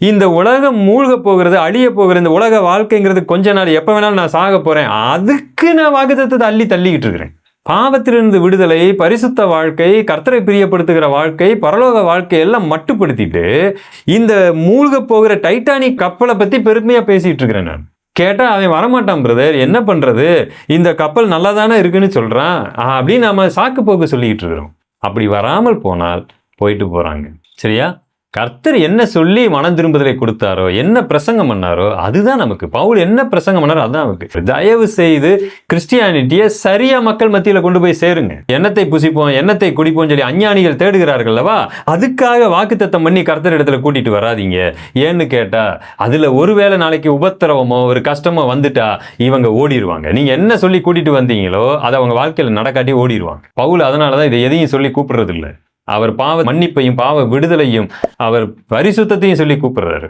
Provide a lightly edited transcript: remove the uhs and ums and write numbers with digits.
இந்த உலகம் மூழ்க போகிறது, அழிய போகிறது, இந்த உலக வாழ்க்கைங்கிறது கொஞ்ச நாள், எப்ப வேணாலும் நான் சாக போறேன், அதுக்கு நான் வாக்குத்தத்தத்தை தள்ளிக்கிட்டு இருக்கிறேன். பாவத்திலிருந்து விடுதலை, பரிசுத்த வாழ்க்கை, கர்த்தரை பிரியப்படுத்துகிற வாழ்க்கை, பரலோக வாழ்க்கை எல்லாம் மட்டுப்படுத்திட்டு இந்த மூழ்க போகிற டைட்டானிக் கப்பலை பத்தி பெருமையா பேசிட்டு இருக்கிறேன் நான். கேட்டா அவன் வரமாட்டான் பிரதர், என்ன பண்றது, இந்த கப்பல் நல்லா தானே இருக்குன்னு சொல்றான் அப்படின்னு நம்ம சாக்கு போக்கு சொல்லிட்டு இருக்கிறோம். அப்படி வராமல் போனால் போயிட்டு போறாங்க. சரியா? கர்த்தர் என்ன சொல்லி மனம் திரும்புதலை கொடுத்தாரோ, என்ன பிரசங்கம் பண்ணாரோ அதுதான் நமக்கு. பவுல் என்ன பிரசங்கம் பண்ணாரோ அதுதான் நமக்கு. தயவு செய்து கிறிஸ்டியானிட்டியை சரியா மக்கள் மத்தியில கொண்டு போய் சேருங்க. எண்ணத்தை புசிப்போம், எண்ணத்தை குடிப்போம் சொல்லி அஞ்ஞானிகள் தேடுகிறார்கள் அல்லவா, அதுக்காக வாக்குத்தத்தம் பண்ணி கர்த்தர் இடத்துல கூட்டிட்டு வராதீங்க. ஏன்னு கேட்டா அதுல ஒருவேளை நாளைக்கு உபத்திரவமோ ஒரு கஷ்டமோ வந்துட்டா இவங்க ஓடிடுவாங்க. நீங்க என்ன சொல்லி கூட்டிட்டு வந்தீங்களோ அதை அவங்க வாழ்க்கையில நடக்காட்டி ஓடிடுவாங்க. பவுல் அதனாலதான் இதை எதையும் சொல்லி கூப்பிடுறது இல்லை. அவர் பாவ மன்னிப்பையும் பாவ விடுதலையும் அவர் பரிசுத்தையும் சொல்லி கூப்பிடுறாரு.